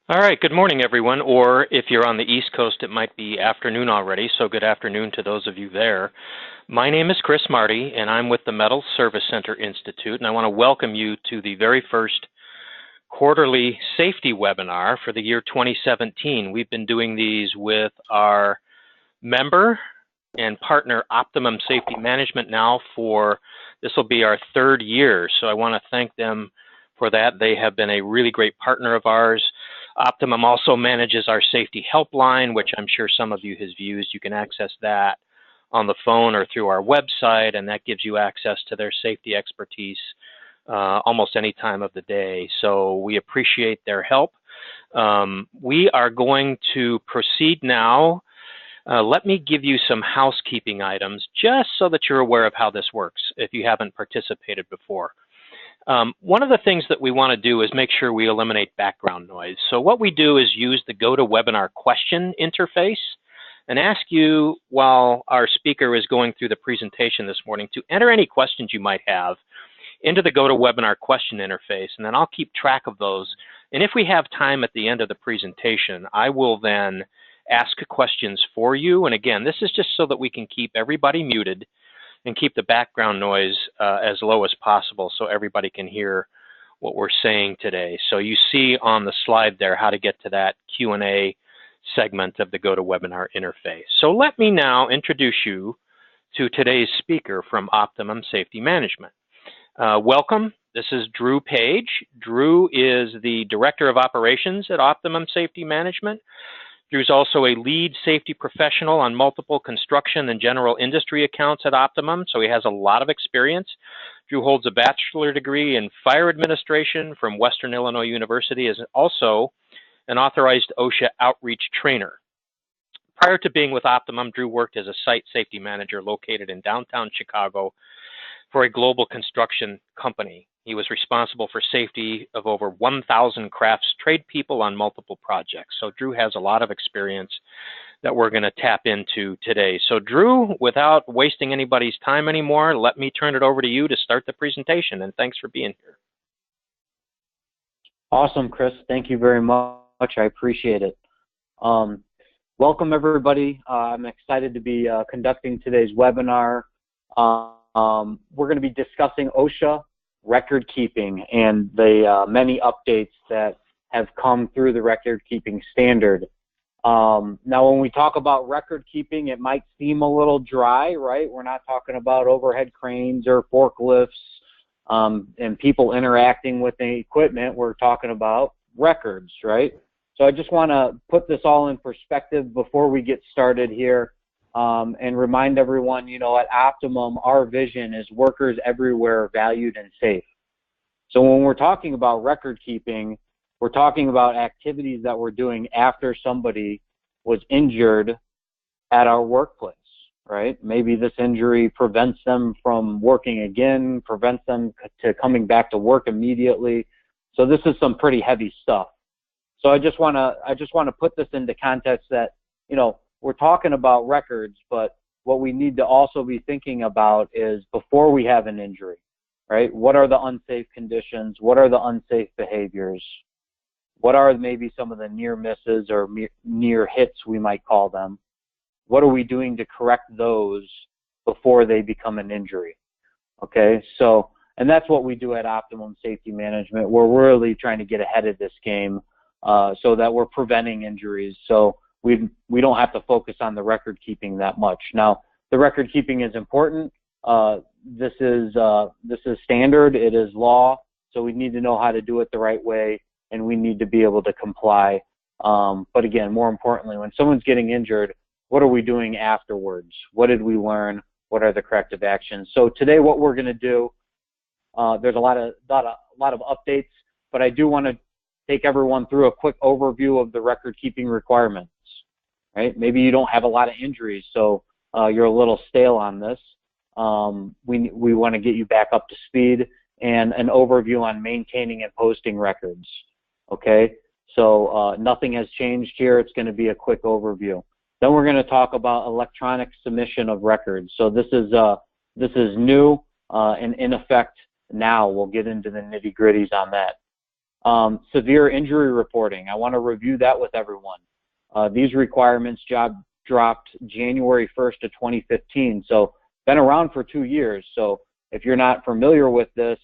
All right, good morning, everyone. Or if you're on the East Coast, it might be afternoon already, so good afternoon to those of you there. My name is Chris Marty, and I'm with the Metal Service Center Institute, and I want to welcome you to the very first quarterly safety webinar for the year 2017. We've been doing these with our member and partner Optimum Safety Management now for, this will be our third year, so I want to thank them for that. They have been a really great partner of ours. Optimum also manages our safety helpline, which I'm sure some of you has used. You can access that on the phone or through our website, and that gives you access to their safety expertise almost any time of the day. So we appreciate their help. We are going to proceed now. Let me give you some housekeeping items just so that you're aware of how this works if you haven't participated before. One of the things that we want to do is make sure we eliminate background noise. So what we do is use the GoToWebinar question interface and ask you, while our speaker is going through the presentation this morning, to enter any questions you might have into the GoToWebinar question interface, and then I'll keep track of those. And if we have time at the end of the presentation, I will then ask questions for you. And again, this is just so that we can keep everybody muted and keep the background noise as low as possible so everybody can hear what we're saying today. So you see on the slide there how to get to that Q&A segment of the GoToWebinar interface. So let me now introduce you to today's speaker from Optimum Safety Management. Welcome. This is Drew Page. Drew is the Director of Operations at Optimum Safety Management. Drew's also a lead safety professional on multiple construction and general industry accounts at Optimum, so he has a lot of experience. Drew holds a bachelor degree in fire administration from Western Illinois University, is also an authorized OSHA outreach trainer. Prior to being with Optimum, Drew worked as a site safety manager located in downtown Chicago for a global construction company. He was responsible for safety of over 1,000 crafts trade people on multiple projects. So Drew has a lot of experience that we're going to tap into today. So Drew, without wasting anybody's time anymore, let me turn it over to you to start the presentation, and thanks for being here. Awesome, Chris. Thank you very much. I appreciate it. Welcome, everybody. I'm excited to be conducting today's webinar. We're going to be discussing OSHA record keeping and the many updates that have come through the record keeping standard. Now, when we talk about record keeping, it might seem a little dry, right? We're not talking about overhead cranes or forklifts and people interacting with the equipment. We're talking about records, right? So I just want to put this all in perspective before we get started here. And remind everyone, you know, at Optimum, our vision is workers everywhere valued and safe. So when we're talking about record keeping, we're talking about activities that we're doing after somebody was injured at our workplace, right? Maybe this injury prevents them from working again, prevents them to coming back to work immediately. So this is some pretty heavy stuff. So I just want to put this into context that, you know, we're talking about records, but what we need to also be thinking about is before we have an injury, right? What are the unsafe conditions? What are the unsafe behaviors? What are maybe some of the near misses or near hits, we might call them? What are we doing to correct those before they become an injury? Okay, so, and that's what we do at Optimum Safety Management. We're really trying to get ahead of this game so that we're preventing injuries. So we don't have to focus on the record keeping that much. Now, the record keeping is important. This is standard. It is law. So we need to know how to do it the right way, and we need to be able to comply. But again, more importantly, when someone's getting injured, what are we doing afterwards? What did we learn? What are the corrective actions? So today, what we're going to do, there's a lot of updates, but I do want to take everyone through a quick overview of the record keeping requirements. Right? Maybe you don't have a lot of injuries, so you're a little stale on this. We want to get you back up to speed and an overview on maintaining and posting records. Okay, so nothing has changed here. It's going to be a quick overview. Then we're going to talk about electronic submission of records. So this is new and in effect now. We'll get into the nitty-gritties on that. Severe injury reporting. I want to review that with everyone. These requirements dropped January 1st of 2015, so been around for 2 years. So if you're not familiar with this,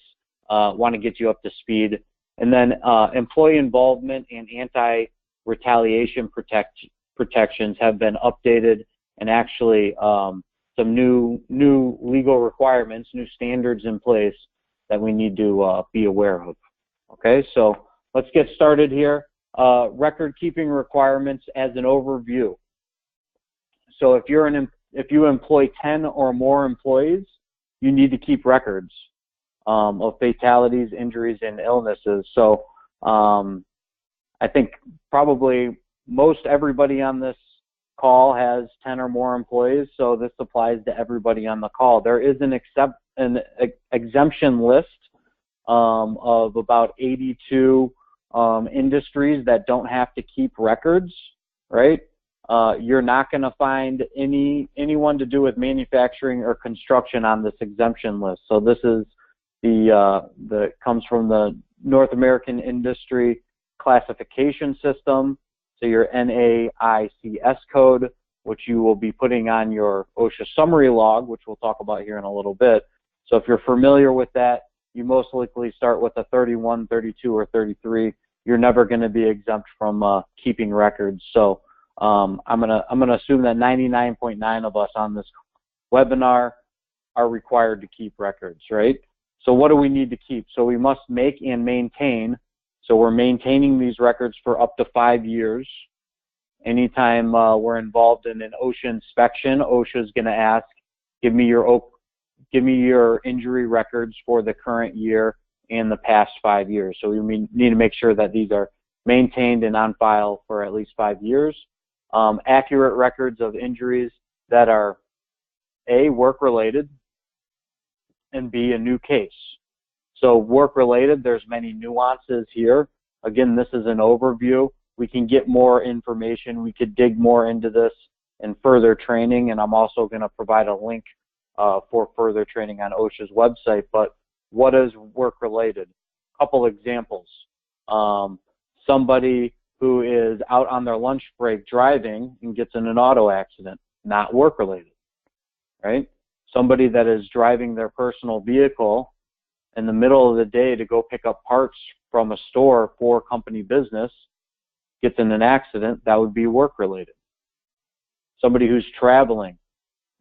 want to get you up to speed. And then employee involvement and anti-retaliation protections have been updated, and actually some new legal requirements, new standards in place that we need to be aware of. Okay, so let's get started here. Record keeping requirements as an overview. So if you employ 10 or more employees, you need to keep records of fatalities, injuries, and illnesses. So I think probably most everybody on this call has 10 or more employees, so this applies to everybody on the call. There is an exemption list of about 82 industries that don't have to keep records, right? You're not going to find anyone to do with manufacturing or construction on this exemption list. So this is the comes from the North American Industry Classification System. So your NAICS code, which you will be putting on your OSHA summary log, which we'll talk about here in a little bit. So if you're familiar with that, you most likely start with a 31, 32, or 33. You're never going to be exempt from keeping records. So I'm gonna assume that 99.9% of us on this webinar are required to keep records, right? So what do we need to keep? So we must make and maintain. So we're maintaining these records for up to 5 years. Anytime we're involved in an OSHA inspection, OSHA is going to ask, give me your injury records for the current year and the past 5 years. So we need to make sure that these are maintained and on file for at least 5 years. Accurate records of injuries that are A, work-related, and B, a new case. So work-related, there's many nuances here. Again, this is an overview. We can get more information. We could dig more into this in further training, and I'm also going to provide a link for further training on OSHA's website. But what is work-related? A couple examples. Somebody who is out on their lunch break driving and gets in an auto accident, not work-related, right? Somebody that is driving their personal vehicle in the middle of the day to go pick up parts from a store for company business, gets in an accident, that would be work-related. Somebody who's traveling,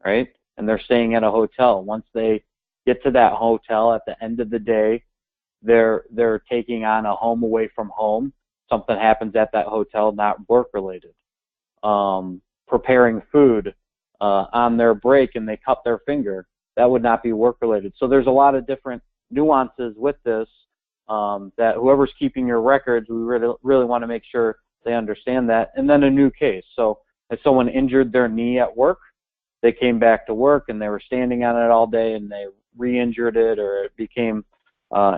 right, and they're staying at a hotel. Once they get to that hotel at the end of the day, they're taking on a home away from home. Something happens at that hotel, not work-related. Preparing food on their break and they cut their finger, that would not be work-related. So there's a lot of different nuances with this that whoever's keeping your records, we really want to make sure they understand that. And then a new case. So if someone injured their knee at work, they came back to work and they were standing on it all day and they re-injured it, or it became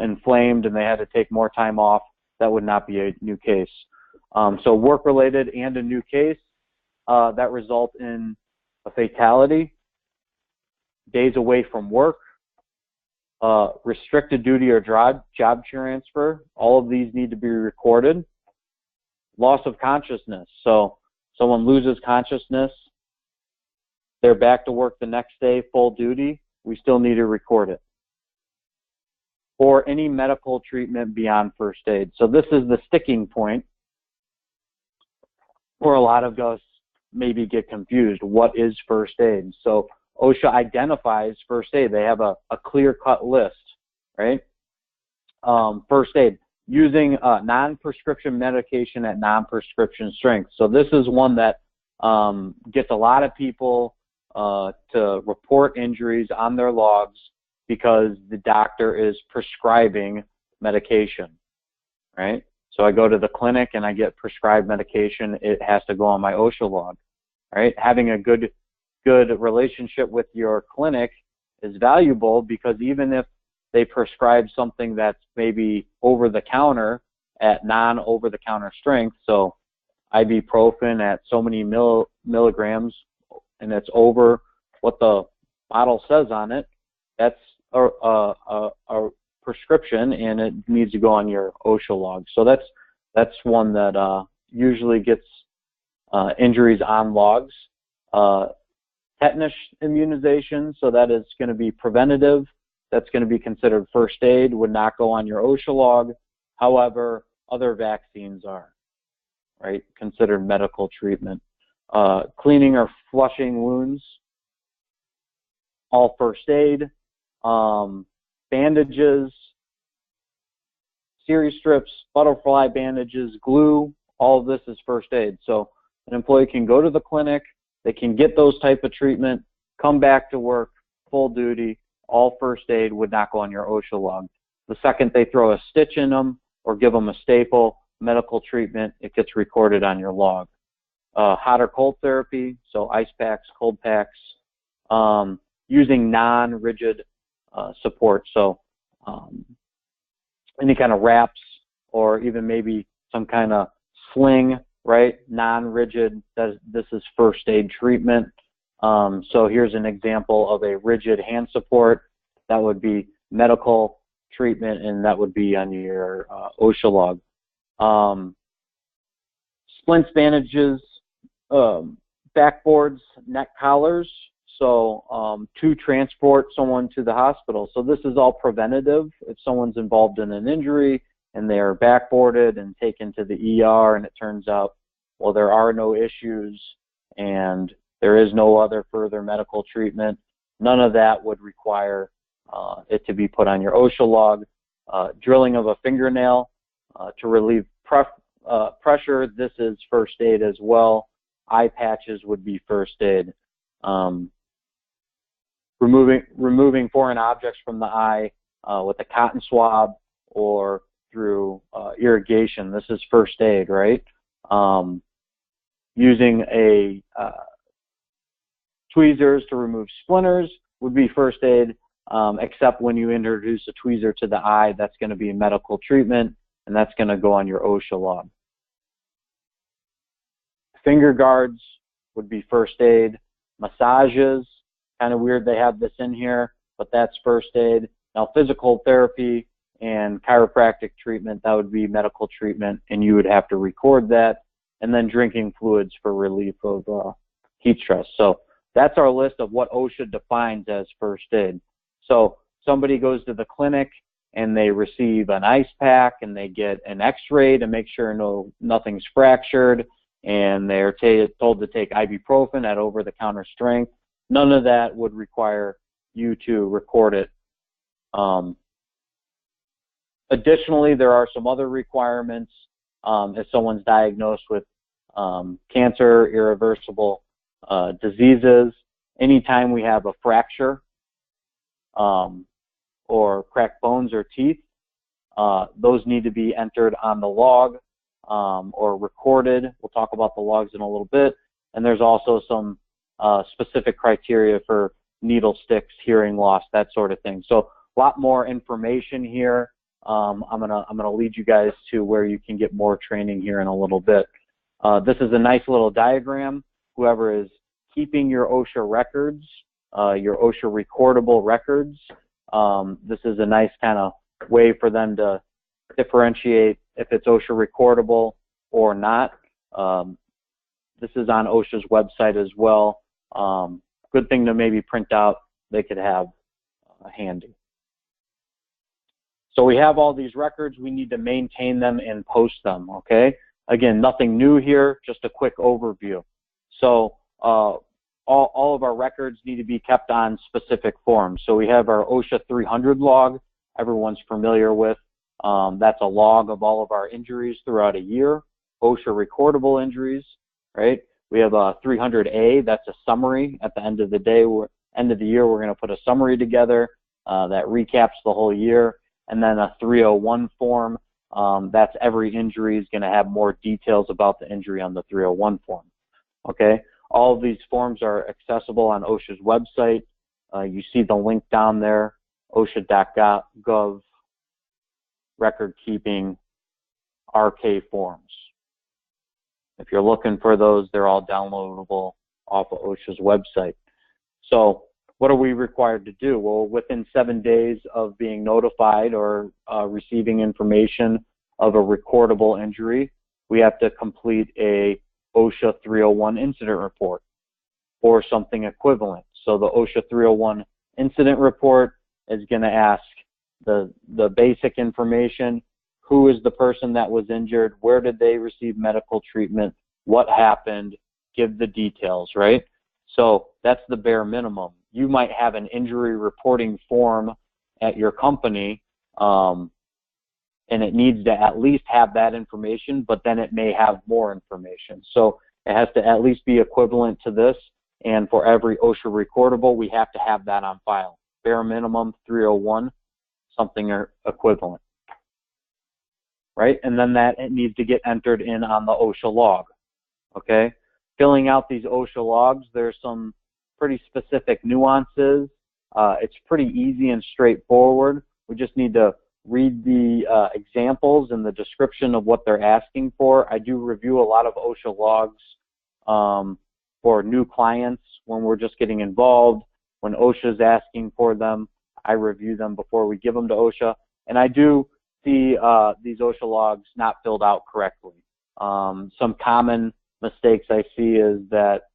inflamed and they had to take more time off, that would not be a new case. So work-related and a new case that result in a fatality, days away from work, restricted duty or job transfer, all of these need to be recorded. Loss of consciousness, so someone loses consciousness, they're back to work the next day, full duty, we still need to record it. Or any medical treatment beyond first aid. So this is the sticking point where a lot of us maybe get confused. What is first aid? So OSHA identifies first aid. They have a clear-cut list, right? First aid, using non-prescription medication at non-prescription strength. So this is one that gets a lot of people to report injuries on their logs because the doctor is prescribing medication, right? So I go to the clinic and I get prescribed medication. It has to go on my OSHA log, right? Having a good relationship with your clinic is valuable, because even if they prescribe something that's maybe over-the-counter at non-over-the-counter strength, so ibuprofen at so many milligrams, and it's over what the bottle says on it, that's a prescription and it needs to go on your OSHA log. So that's one that usually gets injuries on logs. Tetanus immunization, so that is going to be preventative. That's going to be considered first aid, would not go on your OSHA log. However, other vaccines are, right, considered medical treatment. Cleaning or flushing wounds, all first aid. Bandages, series strips, butterfly bandages, glue, all of this is first aid. So an employee can go to the clinic, they can get those type of treatment, come back to work, full duty, all first aid, would not go on your OSHA log. The second they throw a stitch in them or give them a staple, medical treatment, it gets recorded on your log. Hot or cold therapy, so ice packs, cold packs, using non-rigid support, so any kind of wraps or even maybe some kind of sling, right, non-rigid, this is first aid treatment. So here's an example of a rigid hand support. That would be medical treatment, and that would be on your OSHA log. Splints, bandages, backboards, neck collars, so to transport someone to the hospital. So this is all preventative. If someone's involved in an injury and they are backboarded and taken to the ER and it turns out, well, there are no issues and there is no other further medical treatment, none of that would require it to be put on your OSHA log. Drilling of a fingernail to relieve pressure, this is first aid as well. Eye patches would be first aid. Removing foreign objects from the eye with a cotton swab or through irrigation, this is first aid, right? Using a tweezers to remove splinters would be first aid, except when you introduce a tweezer to the eye, that's going to be medical treatment, and that's going to go on your OSHA log. Finger guards would be first aid. Massages, kind of weird they have this in here, but that's first aid. Now physical therapy and chiropractic treatment, that would be medical treatment, and you would have to record that. And then drinking fluids for relief of heat stress. So that's our list of what OSHA defines as first aid. So somebody goes to the clinic and they receive an ice pack and they get an x-ray to make sure nothing's fractured, and they're told to take ibuprofen at over-the-counter strength. None of that would require you to record it. Additionally, there are some other requirements. If someone's diagnosed with cancer, irreversible diseases, anytime we have a fracture or cracked bones or teeth, those need to be entered on the log or recorded. We'll talk about the logs in a little bit. And there's also some specific criteria for needle sticks, hearing loss, that sort of thing. So a lot more information here. I'm gonna lead you guys to where you can get more training here in a little bit. This is a nice little diagram. Whoever is keeping your OSHA records, your OSHA recordable records, this is a nice kind of way for them to differentiate if it's OSHA recordable or not. This is on OSHA's website as well. Good thing to maybe print out, they could have handy. So we have all these records, we need to maintain them and post them, okay? Again, nothing new here, just a quick overview. So all of our records need to be kept on specific forms. So we have our OSHA 300 log, everyone's familiar with. That's a log of all of our injuries throughout a year. OSHA recordable injuries, right? We have a 300A, that's a summary. At the end of the day, end of the year, we're going to put a summary together that recaps the whole year. And then a 301 form, that's every injury is going to have more details about the injury on the 301 form. Okay, all of these forms are accessible on OSHA's website. You see the link down there, OSHA.gov, record keeping, RK forms. If you're looking for those, they're all downloadable off of OSHA's website. So what are we required to do? Well, within 7 days of being notified or receiving information of a recordable injury, we have to complete a OSHA 301 incident report or something equivalent. So the OSHA 301 incident report is going to ask the basic information: who is the person that was injured, where did they receive medical treatment, what happened, give the details, right? So that's the bare minimum. You might have an injury reporting form at your company, and it needs to at least have that information, but then it may have more information. So it has to at least be equivalent to this, and for every OSHA recordable, we have to have that on file. Bare minimum 301, something equivalent, right? And then that it needs to get entered in on the OSHA log, okay? Filling out these OSHA logs, there's some pretty specific nuances. It's pretty easy and straightforward. We just need to read the examples and the description of what they're asking for. I do review a lot of OSHA logs for new clients when we're just getting involved. When OSHA is asking for them, I review them before we give them to OSHA. And I do see these OSHA logs not filled out correctly. Some common mistakes I see is that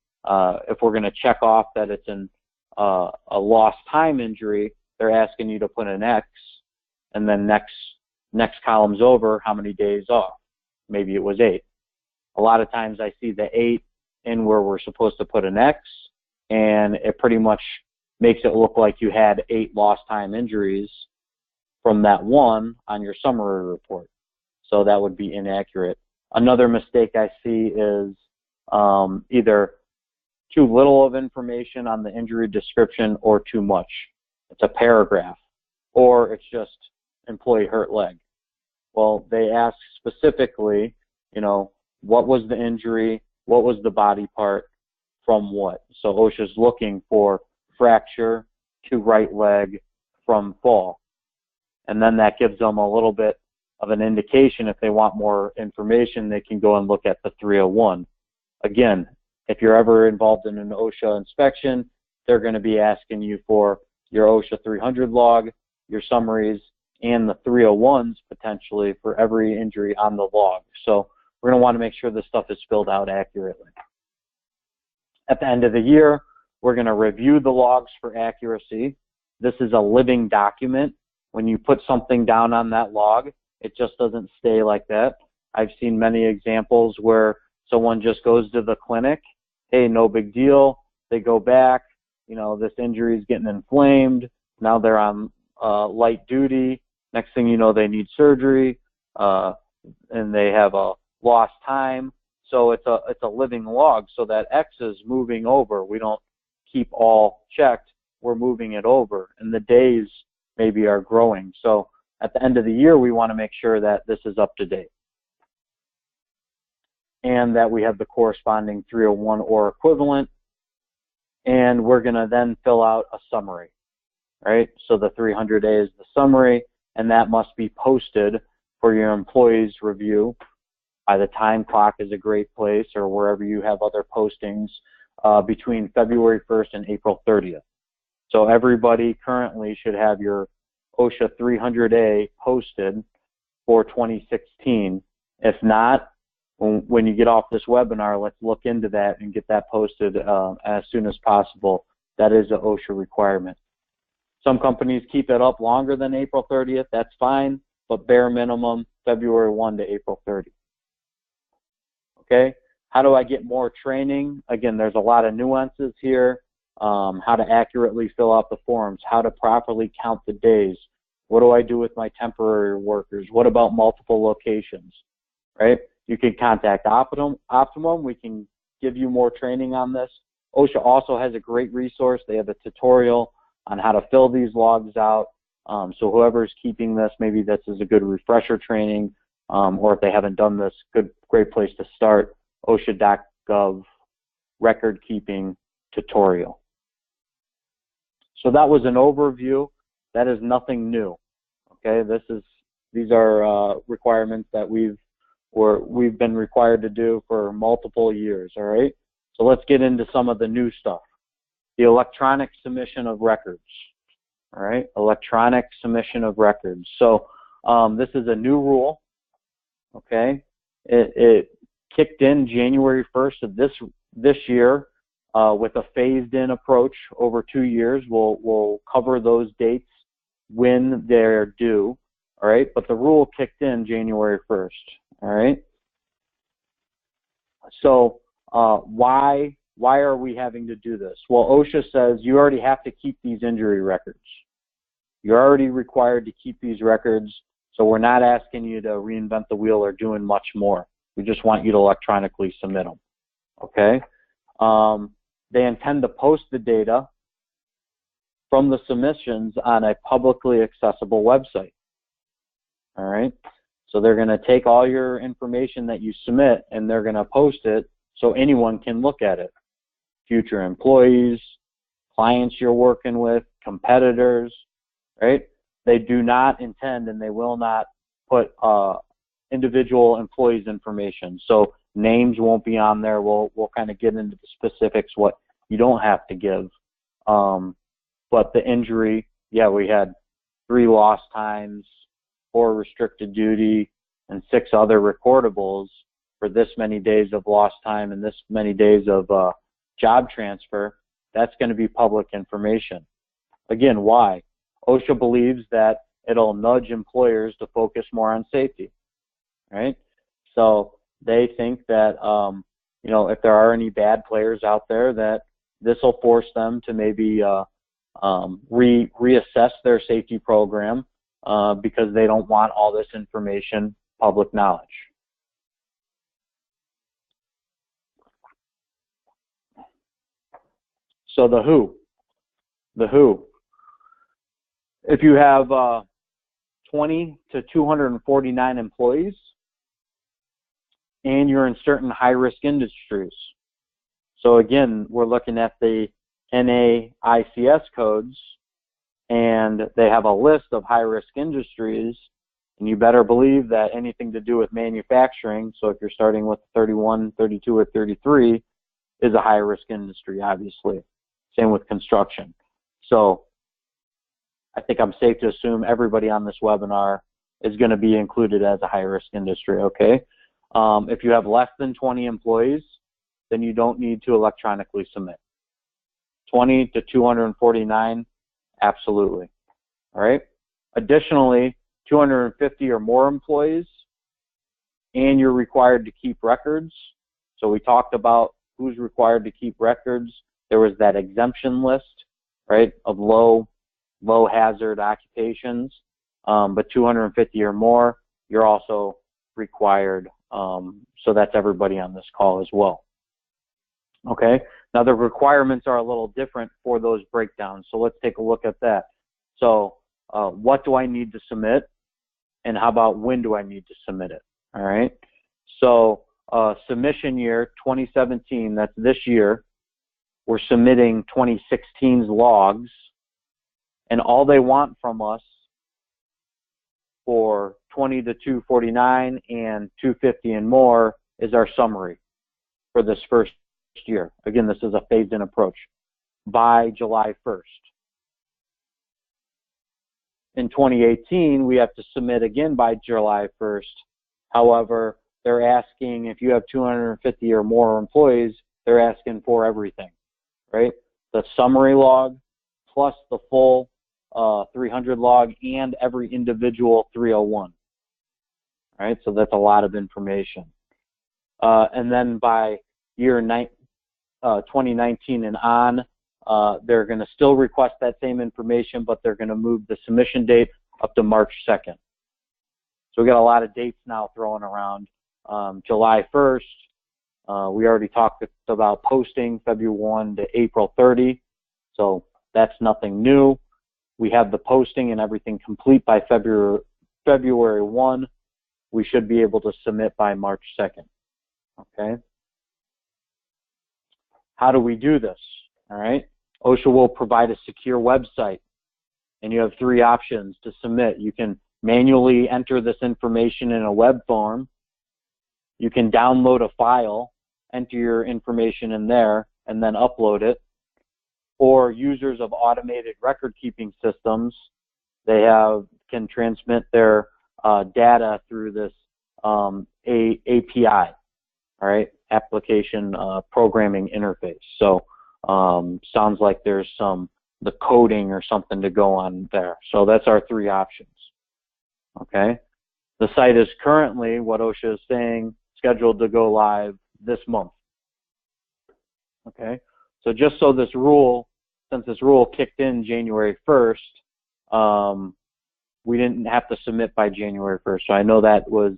if we're going to check off that it's a lost time injury, they're asking you to put an X, and then next column's over, how many days off? Maybe it was 8. A lot of times I see the 8 in where we're supposed to put an X, and it pretty much makes it look like you had 8 lost time injuries from that one on your summary report. So that would be inaccurate. Another mistake I see is either too little of information on the injury description or too much. It's a paragraph, or it's just employee hurt leg. Well, they ask specifically, what was the injury, what was the body part, from what. So OSHA's looking for fracture to right leg from fall. And then that gives them a little bit of an indication. If they want more information, they can go and look at the 301. Again, if you're ever involved in an OSHA inspection, they're going to be asking you for your OSHA 300 log, your summaries, and the 301s potentially for every injury on the log. So we're going to want to make sure this stuff is filled out accurately. At the end of the year, we're going to review the logs for accuracy. This is a living document. When you put something down on that log, it just doesn't stay like that. I've seen many examples where someone just goes to the clinic, hey, no big deal. They go back, this injury is getting inflamed. Now they're on light duty. Next thing you know, they need surgery, and they have a lost time. So it's a living log. So that X is moving over. We don't keep all checked. We're moving it over, and the days maybe are growing. So at the end of the year, we want to make sure that this is up to date, and that we have the corresponding 301 or equivalent, and we're going to then fill out a summary, right? So the 300A is the summary, and that must be posted for your employees' review. By the time clock is a great place, or wherever you have other postings, between February 1st and April 30th. So everybody currently should have your OSHA 300A posted for 2016. If not, when you get off this webinar, let's look into that and get that posted as soon as possible. That is an OSHA requirement. Some companies keep it up longer than April 30th. That's fine, but bare minimum, February 1 to April 30th. Okay, how do I get more training? Again, there's a lot of nuances here. How to accurately fill out the forms, how to properly count the days. What do I do with my temporary workers? What about multiple locations, right? You can contact Optimum. We can give you more training on this. OSHA also has a great resource. They have a tutorial on how to fill these logs out. So whoever's keeping this, maybe this is a good refresher training, or if they haven't done this, great place to start, OSHA.gov record keeping tutorial. So that was an overview. That is nothing new. Okay, these are requirements that we've been required to do for multiple years. All right. So let's get into some of the new stuff. the electronic submission of records. All right, electronic submission of records. So this is a new rule. Okay, it kicked in January 1st of this year with a phased-in approach over 2 years. We'll cover those dates when they're due. All right, but the rule kicked in January 1st. All right. So why are we having to do this? Well, OSHA says you already have to keep these injury records. You're already required to keep these records, so we're not asking you to reinvent the wheel or doing much more. We just want you to electronically submit them. Okay? They intend to post the data from the submissions on a publicly accessible website. All right? So they're going to take all your information that you submit and they're going to post it so anyone can look at it. Future employees, clients you're working with, competitors, right? They do not intend and they will not put individual employees' information. So names won't be on there. We'll kind of get into the specifics what you don't have to give. But the injury, yeah, we had 3 lost times, 4 restricted duty, and 6 other recordables for this many days of lost time and this many days of job transfer. That's going to be public information. Again, why? OSHA believes that it'll nudge employers to focus more on safety, right? So they think that, you know, if there are any bad players out there, that this will force them to maybe reassess their safety program because they don't want all this information public knowledge. So the who. If you have 20 to 249 employees and you're in certain high-risk industries. So again, we're looking at the NAICS codes, and they have a list of high-risk industries, and you better believe that anything to do with manufacturing, so if you're starting with 31, 32, or 33, is a high-risk industry, obviously. Same with construction. So I think I'm safe to assume everybody on this webinar is going to be included as a high-risk industry, okay? If you have less than 20 employees, then you don't need to electronically submit. 20 to 249, absolutely, all right? Additionally, 250 or more employees, and you're required to keep records. So we talked about who's required to keep records. There was that exemption list, right, of low hazard occupations, but 250 or more, you're also required. So that's everybody on this call as well. Okay, now the requirements are a little different for those breakdowns. So let's take a look at that. So what do I need to submit? And how about when do I need to submit it? All right, so submission year 2017, that's this year, we're submitting 2016's logs, and all they want from us for 20 to 249 and 250 and more is our summary for this first year. Again, this is a phased-in approach by July 1st. In 2018, we have to submit again by July 1st. However, they're asking, if you have 250 or more employees, they're asking for everything, right? The summary log plus the full 300 log and every individual 301, right? So that's a lot of information. And then by year 2019 and on, they're going to still request that same information, but they're going to move the submission date up to March 2nd. So we got a lot of dates now thrown around. July 1st, we already talked about posting February 1 to April 30, so that's nothing new. We have the posting and everything complete by February 1. We should be able to submit by March 2nd. Okay. How do we do this? All right. OSHA will provide a secure website, and you have 3 options to submit. You can manually enter this information in a web form. You can download a file, enter your information in there, and then upload it. or users of automated record-keeping systems, they can transmit their data through this API, all right, application programming interface. So sounds like there's the coding or something to go on there. So that's our three options. Okay. The site is currently, what OSHA is saying, scheduled to go live this month. Okay. So just so this rule, since this rule kicked in January 1st, we didn't have to submit by January 1st. So I know that was,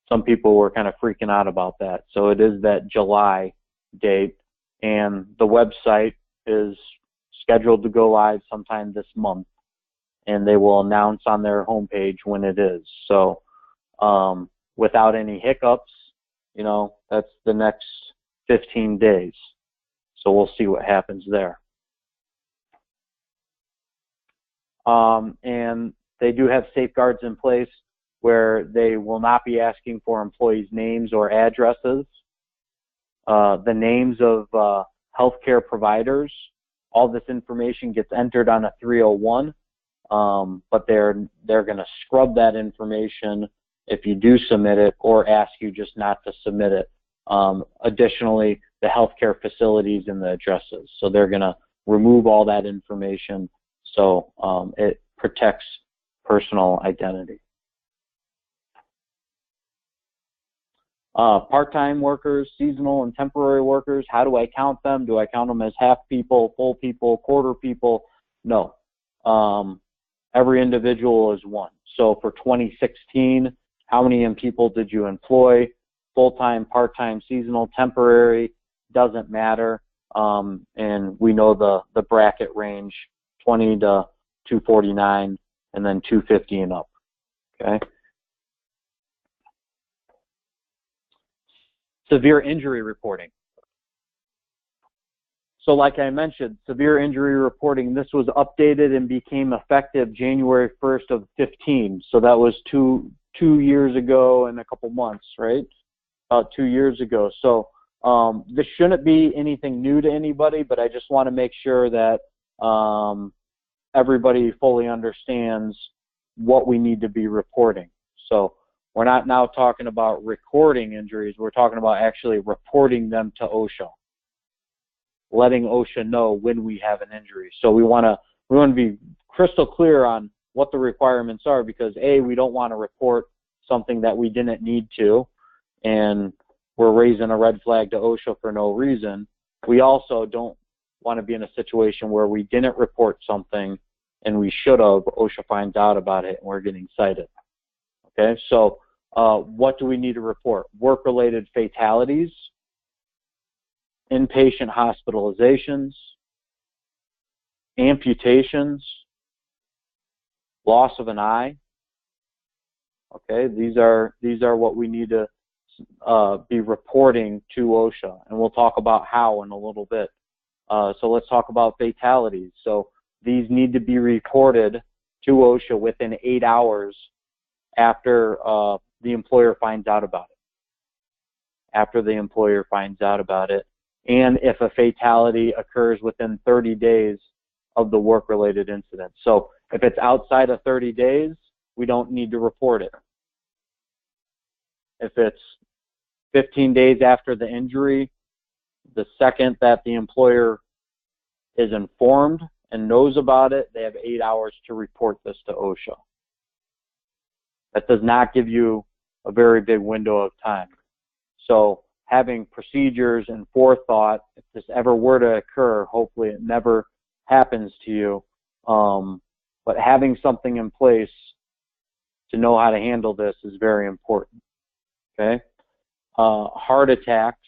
some people were kind of freaking out about that. So it is that July date, and the website is scheduled to go live sometime this month, and they will announce on their homepage when it is. So without any hiccups, you know, that's the next 15 days. So we'll see what happens there. And they do have safeguards in place where they will not be asking for employees' names or addresses. The names of healthcare providers, all this information gets entered on a 301, but they're going to scrub that information if you do submit it, or ask you just not to submit it. Additionally, the healthcare facilities and the addresses. So they're going to remove all that information, so it protects personal identity. Part-time workers, seasonal and temporary workers, how do I count them? Do I count them as half people, full people, quarter people? No. Every individual is one. So for 2016, how many people did you employ? Full-time, part-time, seasonal, temporary, doesn't matter. And we know the bracket range, 20 to 249, and then 250 and up. Okay. Severe injury reporting. So like I mentioned, severe injury reporting, this was updated and became effective January 1st of 15. So that was two years ago and a couple months, right? 2 years ago. So this shouldn't be anything new to anybody, but I just want to make sure that everybody fully understands what we need to be reporting. So we're not now talking about recording injuries. We're talking about actually reporting them to OSHA, letting OSHA know when we have an injury. So we want to be crystal clear on what the requirements are, because A, we don't want to report something that we didn't need to, and we're raising a red flag to OSHA for no reason. We also don't want to be in a situation where we didn't report something and we should have. OSHA finds out about it and we're getting cited. Okay, so what do we need to report? Work-related fatalities, inpatient hospitalizations, amputations, loss of an eye. Okay, these are what we need to be reporting to OSHA, and we'll talk about how in a little bit. So let's talk about fatalities. So these need to be reported to OSHA within 8 hours after the employer finds out about it. After the employer finds out about it, and if a fatality occurs within 30 days of the work-related incident. So if it's outside of 30 days, we don't need to report it. If it's 15 days after the injury, the second that the employer is informed and knows about it, they have 8 hours to report this to OSHA. That does not give you a very big window of time. So having procedures and forethought, if this ever were to occur, hopefully it never happens to you, but having something in place to know how to handle this is very important. Okay? Heart attacks.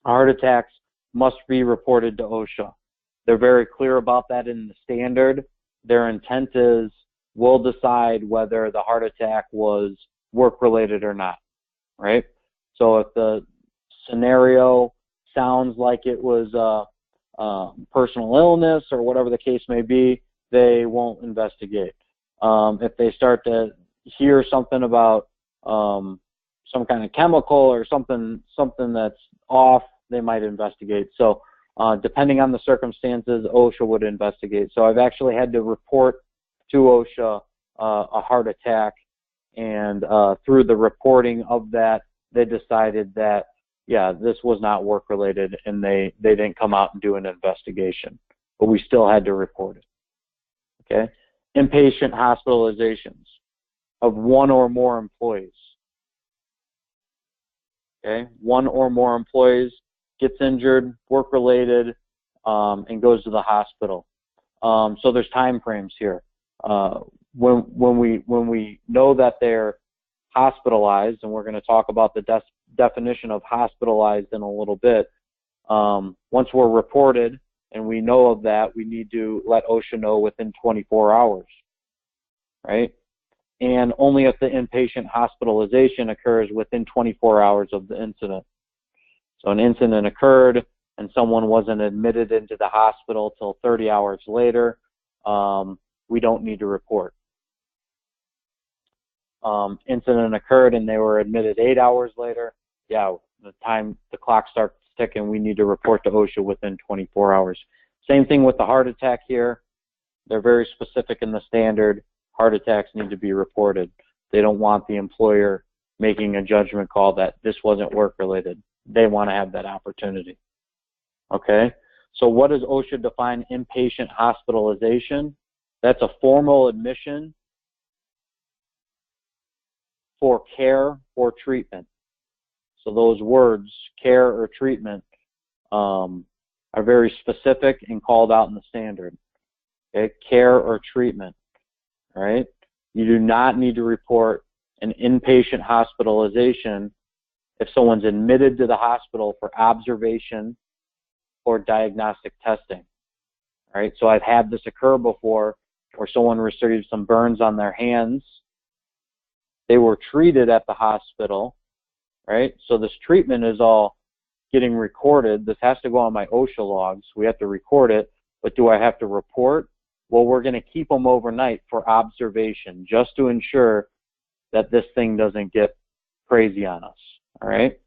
Heart attacks must be reported to OSHA. They're very clear about that in the standard. Their intent is, we'll decide whether the heart attack was work-related or not, right? So if the scenario sounds like it was personal illness or whatever the case may be, they won't investigate. If they start to hear something about some kind of chemical or something that's off, they might investigate. So Depending on the circumstances, OSHA would investigate. So I've actually had to report to OSHA a heart attack, and through the reporting of that, they decided that, yeah, this was not work-related, and they didn't come out and do an investigation. But we still had to report it. Okay? Inpatient hospitalizations of one or more employees. Okay? One or more employees gets injured, work-related, and goes to the hospital. So there's time frames here. When we know that they're hospitalized, and we're going to talk about the definition of hospitalized in a little bit, once we're reported and we know of that, we need to let OSHA know within 24 hours, right? And only if the inpatient hospitalization occurs within 24 hours of the incident. So an incident occurred and someone wasn't admitted into the hospital till 30 hours later, we don't need to report. Incident occurred and they were admitted 8 hours later, yeah, the clock starts ticking, we need to report to OSHA within 24 hours. Same thing with the heart attack here. They're very specific in the standard. Heart attacks need to be reported. They don't want the employer making a judgment call that this wasn't work-related. They want to have that opportunity. Okay? So what does OSHA define inpatient hospitalization? That's a formal admission for care or treatment. So those words, care or treatment, are very specific and called out in the standard. Okay? Care or treatment. All right? You do not need to report an inpatient hospitalization if someone's admitted to the hospital for observation or diagnostic testing. All right? So I've had this occur before where someone received some burns on their hands. They were treated at the hospital, right? So this treatment is all getting recorded. This has to go on my OSHA logs. We have to record it, but do I have to report? Well, we're going to keep them overnight for observation just to ensure that this thing doesn't get crazy on us, all right?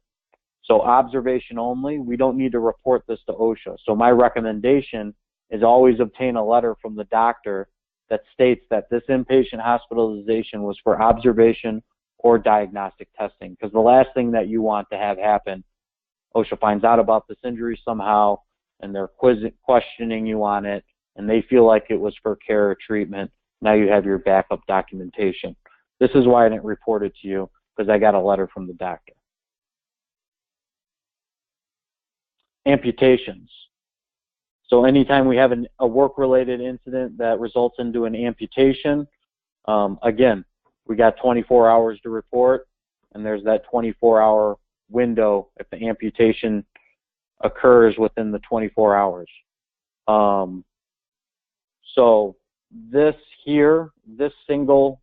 So observation only, we don't need to report this to OSHA. So my recommendation is always obtain a letter from the doctor that states that this inpatient hospitalization was for observation or diagnostic testing. Because the last thing that you want to have happen, OSHA finds out about this injury somehow, and they're questioning you on it, and they feel like it was for care or treatment. Now you have your backup documentation. This is why I didn't report it to you, because I got a letter from the doctor. Amputations. So anytime we have a work-related incident that results into an amputation, again, we got 24 hours to report, and there's that 24-hour window if the amputation occurs within the 24 hours. So this here, this single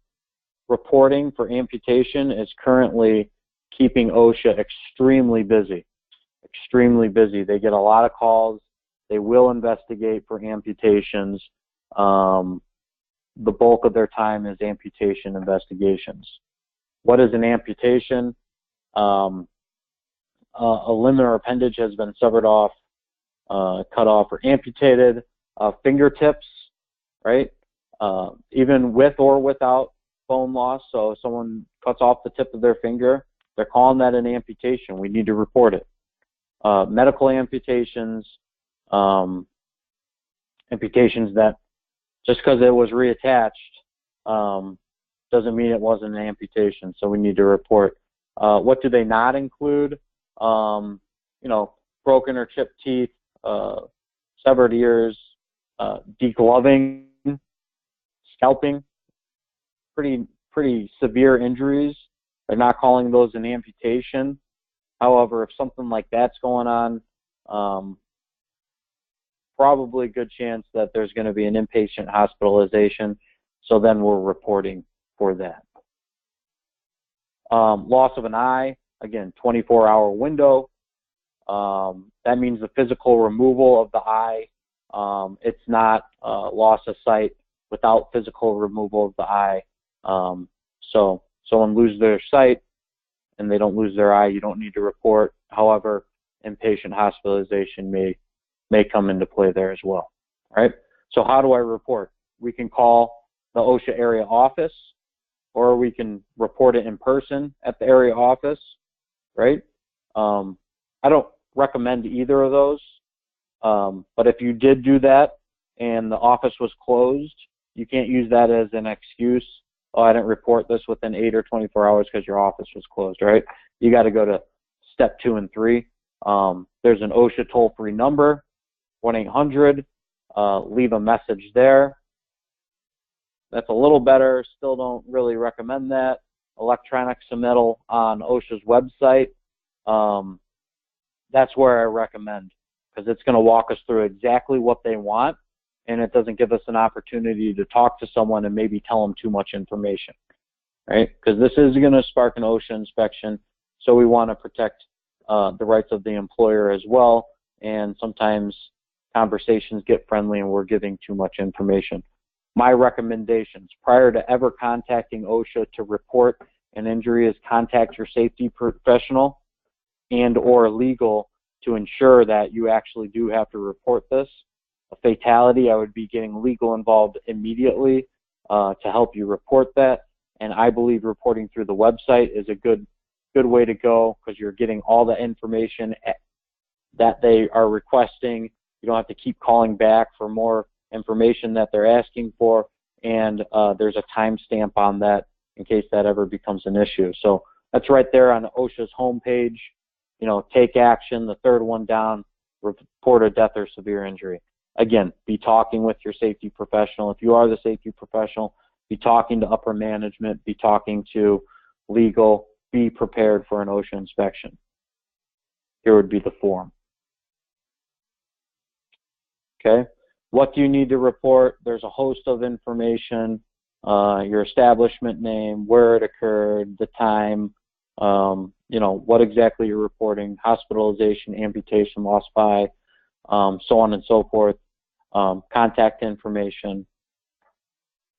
reporting for amputation is currently keeping OSHA extremely busy. Extremely busy. They get a lot of calls. They will investigate for amputations. The bulk of their time is amputation investigations. What is an amputation? A limb or appendage has been severed off, cut off, or amputated. Fingertips, right? Even with or without bone loss. So if someone cuts off the tip of their finger, they're calling that an amputation. We need to report it. Medical amputations, amputations that just because it was reattached doesn't mean it wasn't an amputation, so we need to report. What do they not include? You know, broken or chipped teeth, severed ears, degloving, scalping, pretty severe injuries. They're not calling those an amputation. However, if something like that's going on, probably a good chance that there's going to be an inpatient hospitalization, so then we're reporting for that. Loss of an eye, again, 24-hour window. That means the physical removal of the eye. It's not loss of sight without physical removal of the eye. So someone loses their sight and they don't lose their eye, you don't need to report. However, inpatient hospitalization may may come into play there as well, right? So how do I report? We can call the OSHA area office, or we can report it in person at the area office, right? I don't recommend either of those, but if you did do that and the office was closed, you can't use that as an excuse. Oh, I didn't report this within 8 or 24 hours because your office was closed, right? You got to go to step 2 and 3. There's an OSHA toll-free number, 1-800. Leave a message there. That's a little better. Still don't really recommend that. Electronic submittal on OSHA's website. That's where I recommend, because it's going to walk us through exactly what they want, and it doesn't give us an opportunity to talk to someone and maybe tell them too much information, right? Because this is going to spark an OSHA inspection, so we want to protect the rights of the employer as well, and sometimes conversations get friendly and we're giving too much information. My recommendations prior to ever contacting OSHA to report an injury is contact your safety professional and or legal to ensure that you actually do have to report this. A fatality, I would be getting legal involved immediately to help you report that. And I believe reporting through the website is a good way to go, because you're getting all the information that they are requesting. You don't have to keep calling back for more information that they're asking for, and there's a timestamp on that in case that ever becomes an issue. So that's right there on OSHA's homepage. You know, take action, the third one down, report a death or severe injury. Again, be talking with your safety professional. If you are the safety professional, be talking to upper management, be talking to legal, be prepared for an OSHA inspection. Here would be the form. Okay, what do you need to report? There's a host of information, your establishment name, where it occurred, the time, you know, what exactly you're reporting, hospitalization, amputation, loss by, so on and so forth, contact information.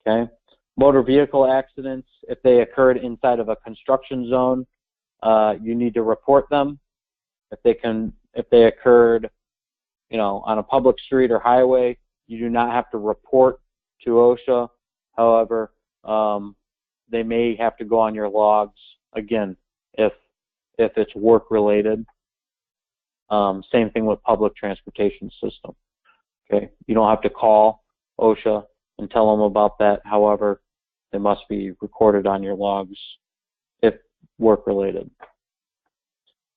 Okay, motor vehicle accidents, if they occurred inside of a construction zone, you need to report them. If they occurred, you know, on a public street or highway, you do not have to report to OSHA. However, they may have to go on your logs, again, if it's work-related. Same thing with public transportation system. Okay, you don't have to call OSHA and tell them about that. However, they must be recorded on your logs if work-related.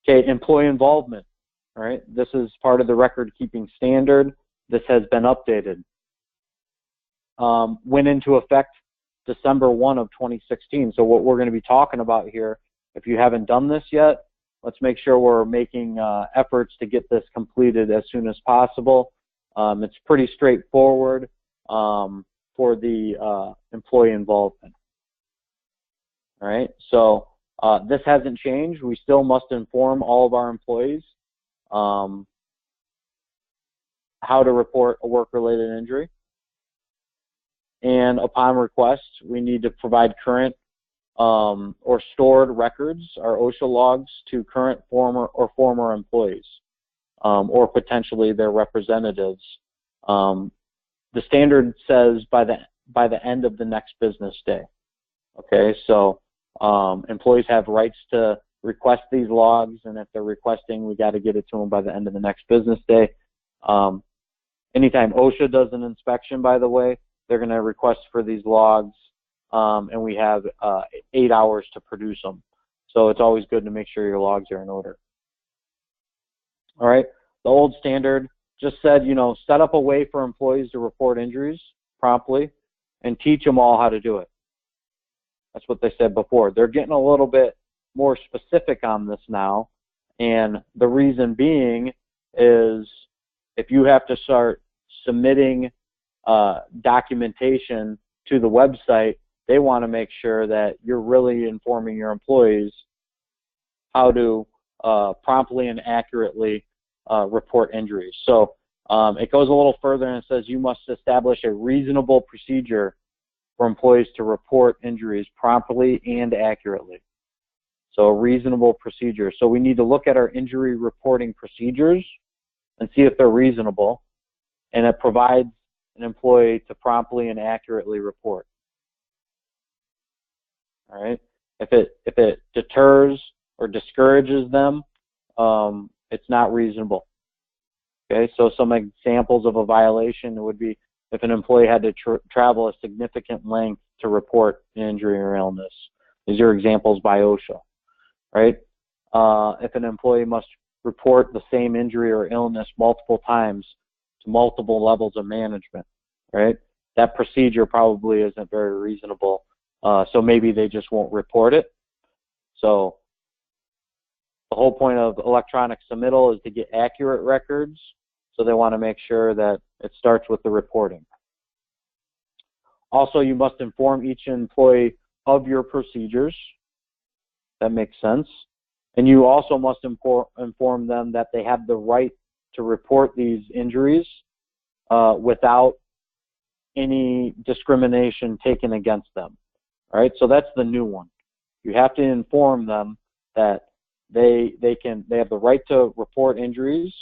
Okay, employee involvement. All right, this is part of the record-keeping standard. This has been updated. Went into effect December 1 of 2016. So what we're going to be talking about here, if you haven't done this yet, let's make sure we're making efforts to get this completed as soon as possible. It's pretty straightforward for the employee involvement. All right, so this hasn't changed. We still must inform all of our employees how to report a work-related injury. And upon request, we need to provide current or stored records, our OSHA logs, to current, former employees or potentially their representatives. The standard says by the end of the next business day. Okay, so employees have rights to request these logs, and if they're requesting, we got to get it to them by the end of the next business day. Anytime OSHA does an inspection, by the way, they're going to request for these logs, and we have 8 hours to produce them. So it's always good to make sure your logs are in order. All right, the old standard just said, you know, set up a way for employees to report injuries promptly and teach them all how to do it. That's what they said before. They're getting a little bit more specific on this now, and the reason being is if you have to start submitting documentation to the website, they want to make sure that you're really informing your employees how to promptly and accurately report injuries. So it goes a little further and it says you must establish a reasonable procedure for employees to report injuries promptly and accurately. So a reasonable procedure. So we need to look at our injury reporting procedures and see if they're reasonable, and it provides an employee to promptly and accurately report. All right. If it deters or discourages them, it's not reasonable. Okay. So some examples of a violation would be if an employee had to travel a significant length to report an injury or illness. These are examples by OSHA. Right. If an employee must report the same injury or illness multiple times to multiple levels of management, right? That procedure probably isn't very reasonable. So maybe they just won't report it. So the whole point of electronic submittal is to get accurate records. So they want to make sure that it starts with the reporting. Also, you must inform each employee of your procedures. That makes sense. And you also must inform them that they have the right to report these injuries without any discrimination taken against them. All right, so that's the new one. You have to inform them that they have the right to report injuries,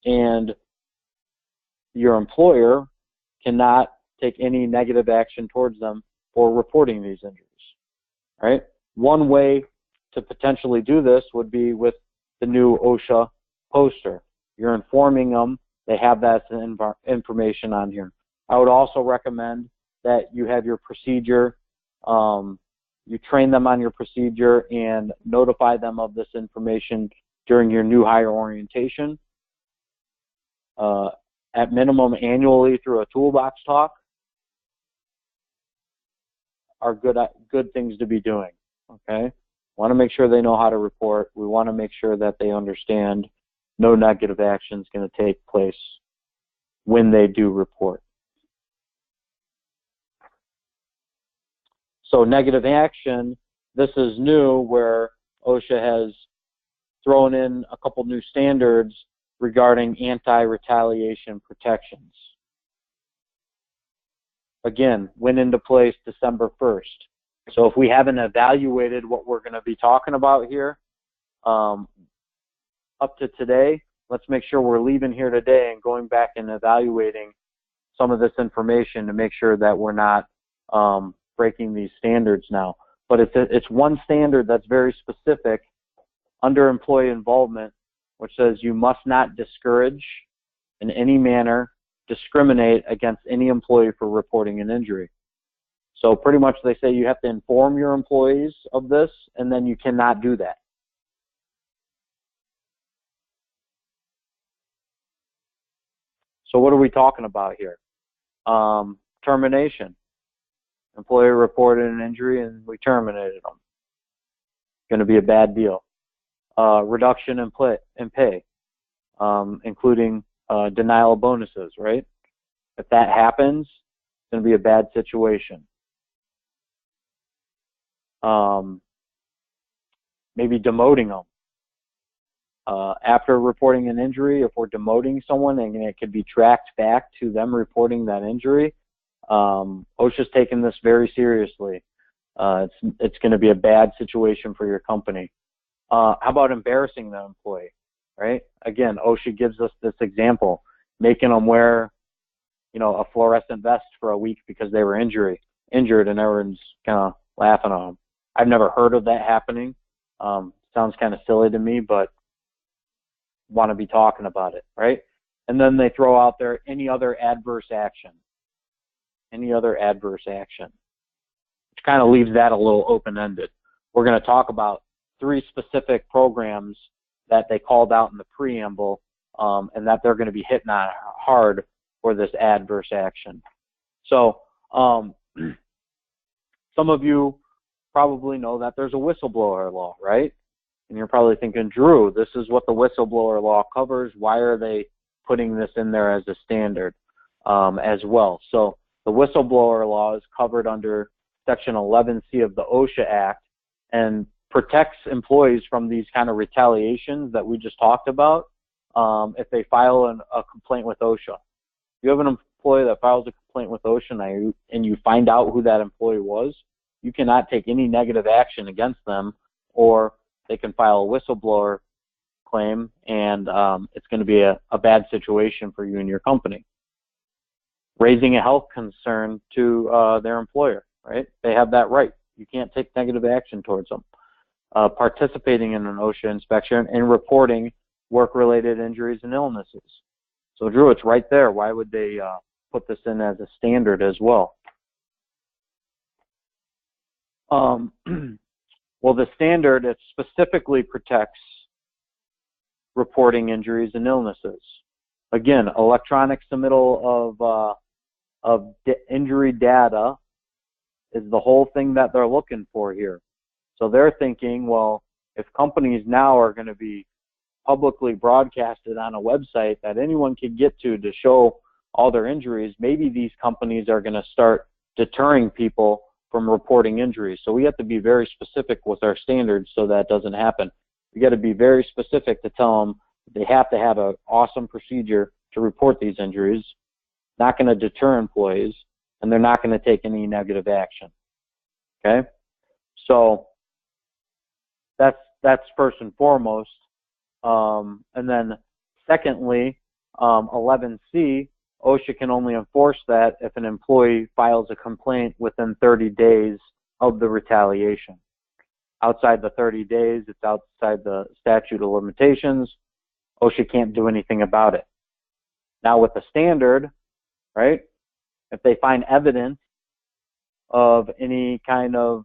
and your employer cannot take any negative action towards them for reporting these injuries. All right, one way to potentially do this would be with the new OSHA poster. You're informing them they have that information on here. I would also recommend that you have your procedure, you train them on your procedure and notify them of this information during your new hire orientation. At minimum annually through a toolbox talk are good things to be doing, okay? Want to make sure they know how to report. We want to make sure that they understand no negative action is going to take place when they do report. So negative action, this is new where OSHA has thrown in a couple new standards regarding anti-retaliation protections. Again, went into place December 1st. So if we haven't evaluated what we're going to be talking about here up to today, let's make sure we're leaving here today and going back and evaluating some of this information to make sure that we're not breaking these standards now. But it's one standard that's very specific under employee involvement, which says you must not discourage in any manner, discriminate against any employee for reporting an injury. So pretty much they say you have to inform your employees of this, and then you cannot do that. So what are we talking about here? Termination. Employee reported an injury and we terminated them. Going to be a bad deal. Reduction in pay, including denial of bonuses, right? If that happens, it's going to be a bad situation. Maybe demoting them. After reporting an injury, if we're demoting someone and it could be tracked back to them reporting that injury, OSHA's taking this very seriously. It's going to be a bad situation for your company. How about embarrassing the employee, right? Again, OSHA gives us this example, making them wear, a fluorescent vest for a week because they were injured and everyone's kind of laughing at them. I've never heard of that happening. Sounds kind of silly to me, but want to be talking about it, right? And then they throw out there any other adverse action. Any other adverse action, which kind of leaves that a little open-ended. We're going to talk about 3 specific programs that they called out in the preamble, and that they're going to be hitting on hard for this adverse action. So some of you probably know that there's a whistleblower law, right? And you're probably thinking, Drew, this is what the whistleblower law covers. Why are they putting this in there as a standard as well? So the whistleblower law is covered under Section 11C of the OSHA Act and protects employees from these kind of retaliations that we just talked about if they file a complaint with OSHA. If you have an employee that files a complaint with OSHA and you find out who that employee was, you cannot take any negative action against them, or they can file a whistleblower claim, and it's going to be a bad situation for you and your company. Raising a health concern to their employer, right? They have that right. You can't take negative action towards them. Participating in an OSHA inspection and reporting work-related injuries and illnesses. So, Drew, it's right there. Why would they put this in as a standard as well? Well, the standard, it specifically protects reporting injuries and illnesses. Again, electronic submittal of injury data is the whole thing that they're looking for here. So they're thinking, well, if companies now are going to be publicly broadcasted on a website that anyone can get to show all their injuries, maybe these companies are going to start deterring people from reporting injuries. So we have to be very specific with our standards so that doesn't happen. We got to be very specific to tell them they have to have an awesome procedure to report these injuries, not going to deter employees, and they're not going to take any negative action. Okay? So that's first and foremost. And then secondly, 11C, OSHA can only enforce that if an employee files a complaint within 30 days of the retaliation. Outside the 30 days, it's outside the statute of limitations. OSHA can't do anything about it. Now with the standard, right, if they find evidence of any kind of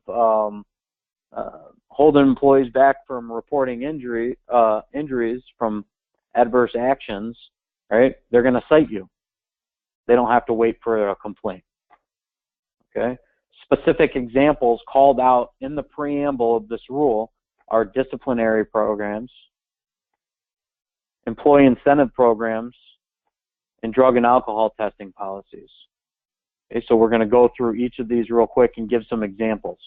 holding employees back from reporting injuries from adverse actions, right, they're going to cite you. They don't have to wait for a complaint. Okay? Specific examples called out in the preamble of this rule are disciplinary programs, employee incentive programs, and drug and alcohol testing policies. Okay, so we're going to go through each of these real quick and give some examples.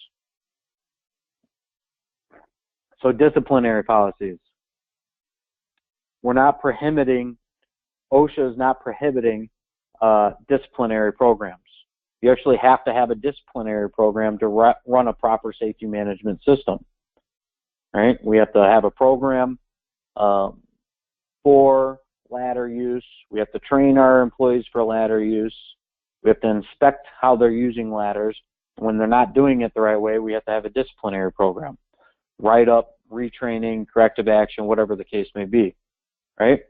So disciplinary policies. We're not prohibiting, OSHA is not prohibiting disciplinary programs. You actually have to have a disciplinary program to run a proper safety management system. Right? We have to have a program for ladder use. We have to train our employees for ladder use. We have to inspect how they're using ladders. When they're not doing it the right way, we have to have a disciplinary program. Write-up, retraining, corrective action, whatever the case may be. Right?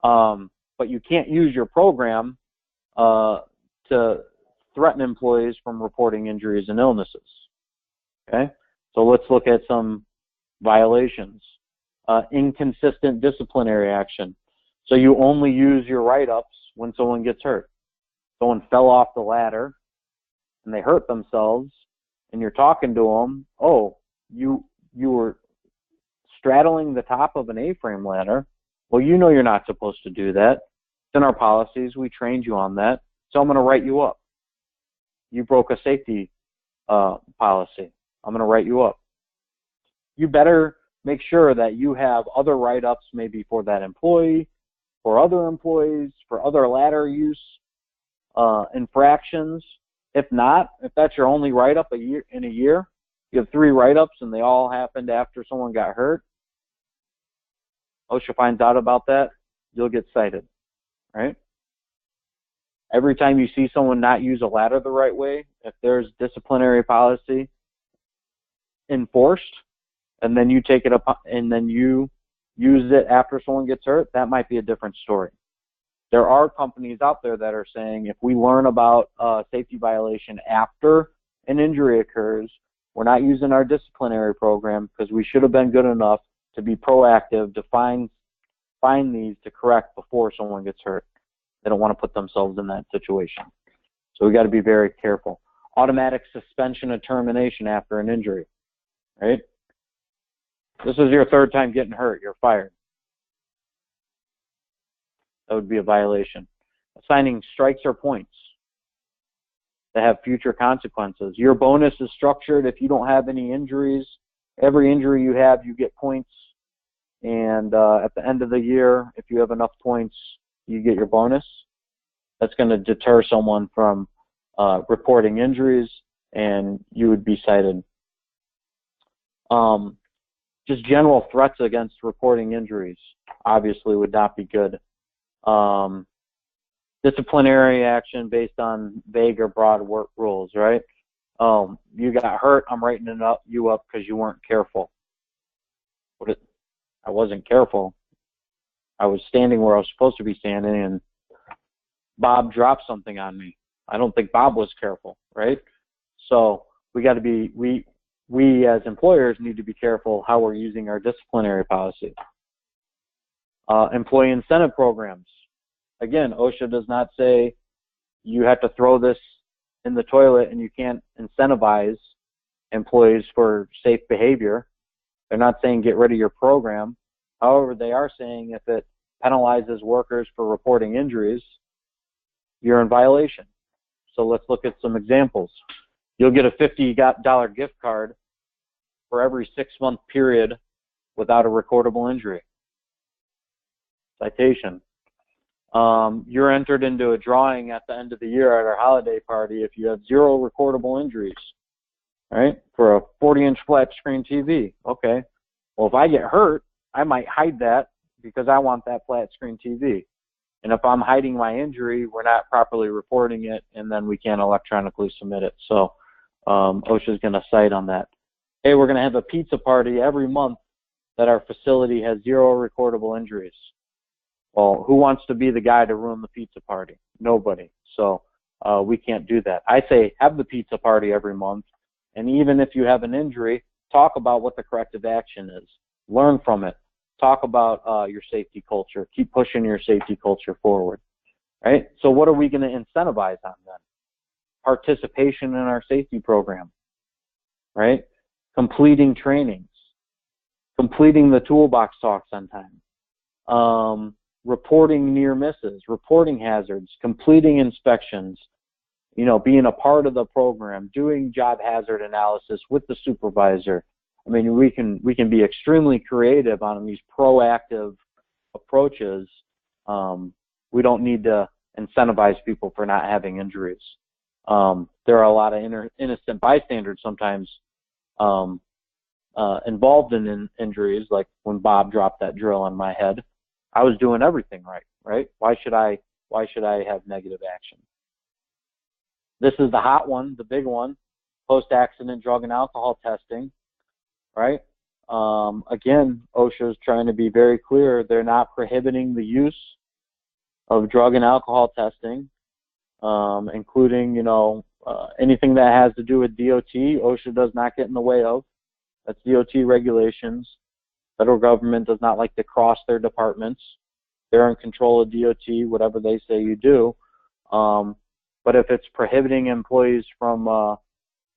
But you can't use your program to threaten employees from reporting injuries and illnesses. Okay? So let's look at some violations. Inconsistent disciplinary action. So you only use your write-ups when someone gets hurt. Someone fell off the ladder and they hurt themselves and you're talking to them, oh, you were straddling the top of an A-frame ladder. Well, you know you're not supposed to do that. It's in our policies. We trained you on that. So I'm going to write you up. You broke a safety policy. I'm going to write you up. You better make sure that you have other write-ups maybe for that employee, for other employees, for other ladder use infractions. If not, if that's your only write-up in a year, you have 3 write-ups and they all happened after someone got hurt, OSHA finds out about that, you'll get cited, right? Every time you see someone not use a ladder the right way, if there's disciplinary policy enforced, and then you take it up and then you use it after someone gets hurt, that might be a different story. There are companies out there that are saying if we learn about a safety violation after an injury occurs, we're not using our disciplinary program because we should have been good enough to be proactive to find these to correct before someone gets hurt. They don't want to put themselves in that situation. So we got to be very careful. Automatic suspension of termination after an injury, right? This is your 3rd time getting hurt. You're fired. That would be a violation. Assigning strikes or points that have future consequences. Your bonus is structured if you don't have any injuries. Every injury you have, you get points. And at the end of the year, if you have enough points, you get your bonus. That's going to deter someone from reporting injuries, and you would be cited. just general threats against reporting injuries obviously would not be good. Disciplinary action based on vague or broad work rules, right? You got hurt, I'm writing you up because you weren't careful. I wasn't careful. I was standing where I was supposed to be standing, and Bob dropped something on me. I don't think Bob was careful, right? So we got to be, we as employers need to be careful how we're using our disciplinary policy. Employee incentive programs. Again, OSHA does not say you have to throw this in the toilet and you can't incentivize employees for safe behavior. They're not saying get rid of your program. However, they are saying if it penalizes workers for reporting injuries, you're in violation. So let's look at some examples. You'll get a $50 gift card for every 6-month period without a recordable injury. Citation. You're entered into a drawing at the end of the year at our holiday party if you have 0 recordable injuries, right? For a 40-inch flat screen TV. Okay. Well, if I get hurt, I might hide that because I want that flat screen TV. And if I'm hiding my injury, we're not properly reporting it, and then we can't electronically submit it. So OSHA is going to cite on that. Hey, we're going to have a pizza party every month that our facility has 0 recordable injuries. Well, who wants to be the guy to ruin the pizza party? Nobody. So we can't do that. I say have the pizza party every month, and even if you have an injury, talk about what the corrective action is. Learn from it. Talk about your safety culture. Keep pushing your safety culture forward, right? So what are we going to incentivize on then? Participation in our safety program, right? Completing trainings, completing the toolbox talks on time, reporting near misses, reporting hazards, completing inspections, you know, being a part of the program, doing job hazard analysis with the supervisor. I mean, we can be extremely creative on these proactive approaches. We don't need to incentivize people for not having injuries. There are a lot of innocent bystanders sometimes involved in injuries, like when Bob dropped that drill on my head. I was doing everything right? Why should I have negative action? This is the hot one, the big one, post-accident drug and alcohol testing. Right? Again, OSHA is trying to be very clear. They're not prohibiting the use of drug and alcohol testing, including, you know, anything that has to do with DOT. OSHA does not get in the way of. That's DOT regulations. Federal government does not like to cross their departments. They're in control of DOT, whatever they say you do. But if it's prohibiting employees from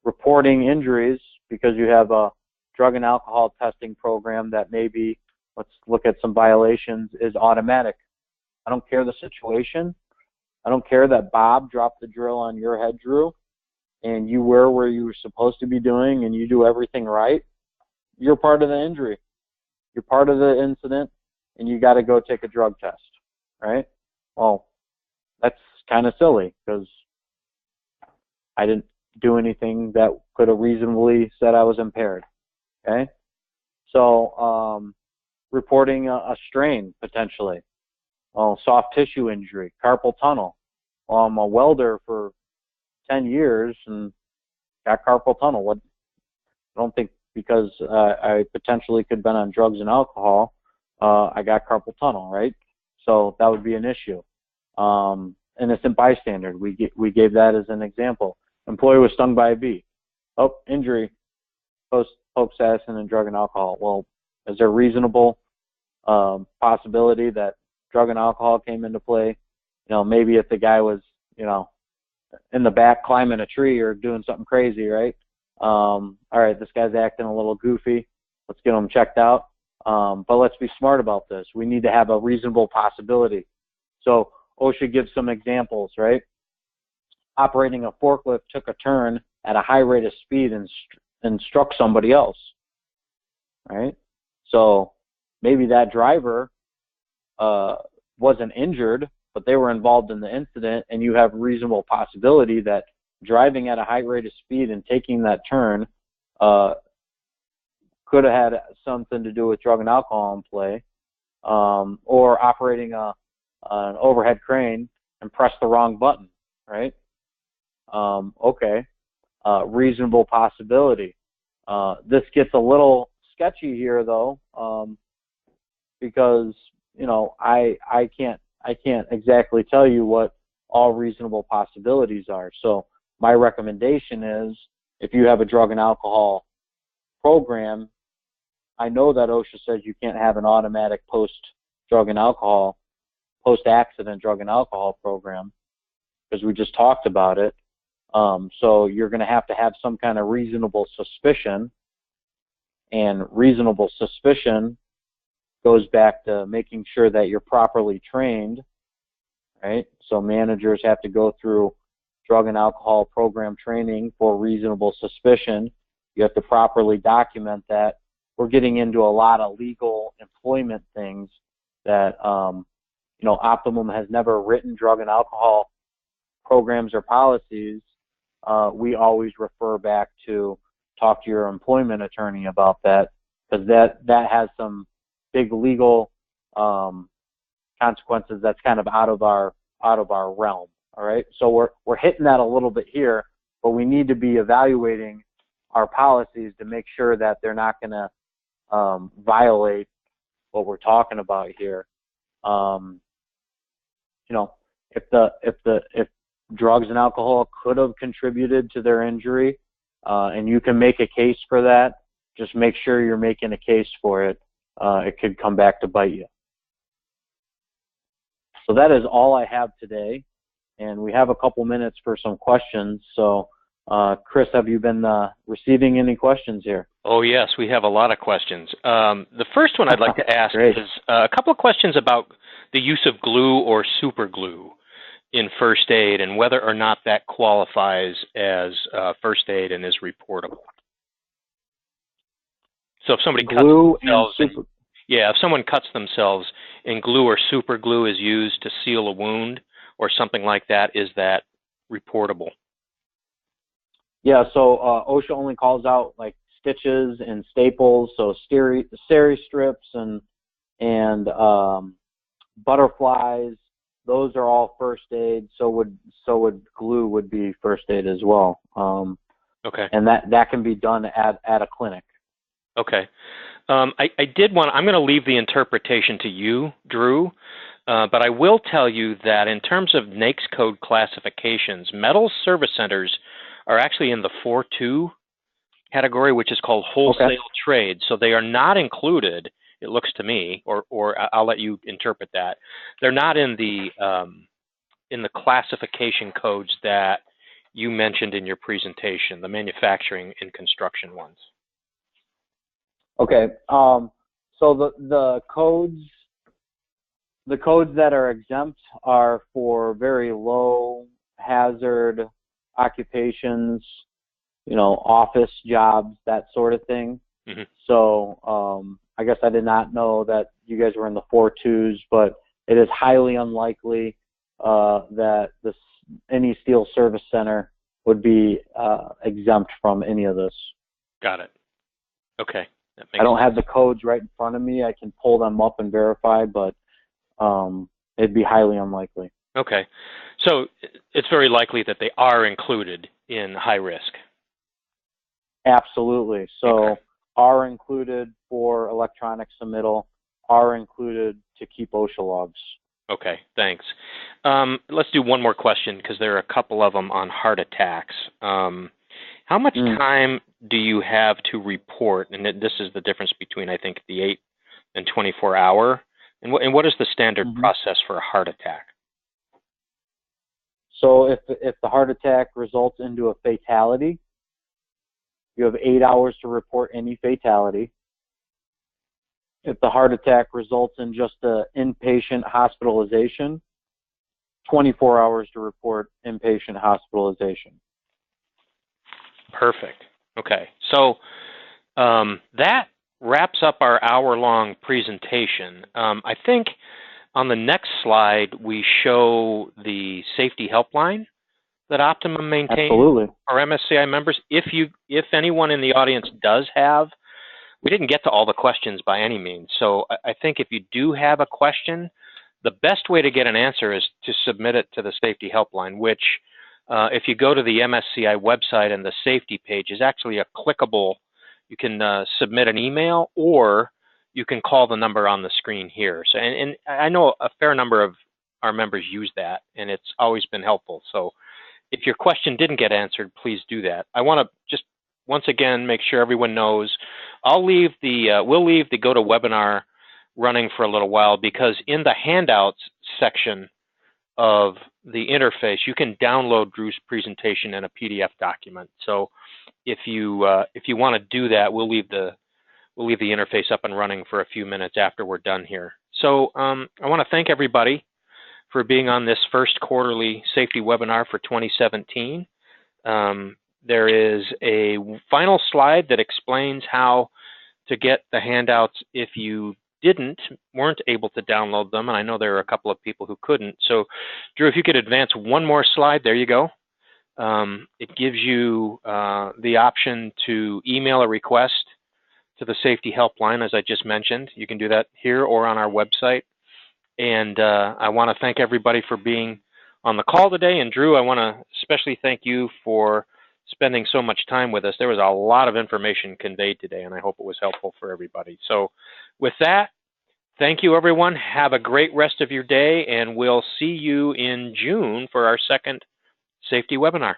reporting injuries because you have a drug and alcohol testing program that maybe, let's look at some violations, is automatic. I don't care the situation. I don't care that Bob dropped the drill on your head, Drew, and you were where you were supposed to be doing and you do everything right. You're part of the injury. You're part of the incident, and you got to go take a drug test, right? Well, that's kind of silly because I didn't do anything that could have reasonably said I was impaired. Okay, so reporting a strain potentially, soft tissue injury, carpal tunnel. I'm a welder for 10 years and got carpal tunnel. I don't think because I potentially could have been on drugs and alcohol, I got carpal tunnel, right? So that would be an issue. Innocent bystander, we gave that as an example. Employee was stung by a bee. Oh, injury, post-accident and drug and alcohol. Well, is there a reasonable possibility that drug and alcohol came into play? You know, maybe if the guy was, you know, in the back climbing a tree or doing something crazy, right? All right, this guy's acting a little goofy. Let's get him checked out. But let's be smart about this. We need to have a reasonable possibility. So OSHA gives some examples, right? Operating a forklift took a turn at a high rate of speed and struck somebody else, right? So maybe that driver wasn't injured, but they were involved in the incident, and you have reasonable possibility that driving at a high rate of speed and taking that turn could have had something to do with drug and alcohol in play, or operating an overhead crane and press the wrong button, right? Okay, reasonable possibility. This gets a little sketchy here, though, because I can't exactly tell you what all reasonable possibilities are. So my recommendation is, if you have a drug and alcohol program, I know that OSHA says you can't have an automatic post-accident drug and alcohol program, because we just talked about it. So you're going to have some kind of reasonable suspicion, and reasonable suspicion goes back to making sure that you're properly trained, right? So managers have to go through drug and alcohol program training for reasonable suspicion. You have to properly document that. We're getting into a lot of legal employment things that, Optimum has never written drug and alcohol programs or policies. We always refer back to talk to your employment attorney about that, because that has some big legal consequences that's kind of out of our realm. All right, so we're hitting that a little bit here, but we need to be evaluating our policies to make sure that they're not going to violate what we're talking about here. If drugs and alcohol could have contributed to their injury, and you can make a case for that, just make sure you're making a case for it. It could come back to bite you. So that is all I have today, and we have a couple minutes for some questions. So, Chris, have you been receiving any questions here? Oh, yes, we have a lot of questions. The first one I'd like to ask is a couple of questions about the use of glue or super glue in first aid, and whether or not that qualifies as first aid and is reportable. So if somebody if someone cuts themselves and glue or super glue is used to seal a wound or something like that, is that reportable? Yeah, so OSHA only calls out like stitches and staples, so steri strips and butterflies. Those are all first aid. So would glue would be first aid as well. Okay. And that can be done at a clinic. Okay. I'm going to leave the interpretation to you, Drew, but I will tell you that in terms of NAICS code classifications, metal service centers are actually in the 4.2 category, which is called wholesale trade. So they are not included, it looks to me, or I'll let you interpret that. They're not in the classification codes that you mentioned in your presentation, the manufacturing and construction ones. Okay. So the codes that are exempt are for very low hazard occupations, office jobs, that sort of thing. Mm-hmm. So I guess I did not know that you guys were in the 4.2s, but it is highly unlikely that any steel service center would be exempt from any of this. Got it. Okay. I don't have the codes right in front of me. I can pull them up and verify, but it'd be highly unlikely. Okay. So it's very likely that they are included in high risk. Absolutely. So are included for electronic submittal, are included to keep OSHA logs. Okay, thanks. Let's do one more question, because there are a couple of them on heart attacks. How much time do you have to report? And this is the difference between, I think, the 8 and 24 hour. And what is the standard process for a heart attack? So if the heart attack results into a fatality, you have 8 hours to report any fatality. If the heart attack results in just an inpatient hospitalization, 24 hours to report inpatient hospitalization. Perfect. Okay. So that wraps up our hour-long presentation. I think on the next slide we show the safety helpline that Optimum maintains for MSCI members. If anyone in the audience does have we didn't get to all the questions by any means. So I think if you do have a question, the best way to get an answer is to submit it to the safety helpline, which if you go to the MSCI website and the safety page is actually a clickable, you can submit an email or you can call the number on the screen here. So, and I know a fair number of our members use that, and it's always been helpful. So if your question didn't get answered, please do that. I want to just once again make sure everyone knows we'll leave the GoToWebinar running for a little while, because in the handouts section of the interface, you can download Drew's presentation in a PDF document. So if you want to do that, we'll leave the interface up and running for a few minutes after we're done here. So I want to thank everybody for being on this first quarterly safety webinar for 2017. There is a final slide that explains how to get the handouts if you weren't able to download them, and I know there are a couple of people who couldn't. So, Drew, if you could advance one more slide, there you go. It gives you the option to email a request to the safety helpline, as I just mentioned. You can do that here or on our website. And I want to thank everybody for being on the call today. And Drew, I want to especially thank you for spending so much time with us. There was a lot of information conveyed today, and I hope it was helpful for everybody. So with that, thank you, everyone. Have a great rest of your day, and we'll see you in June for our second safety webinar.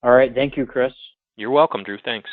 All right. Thank you, Chris. You're welcome, Drew. Thanks.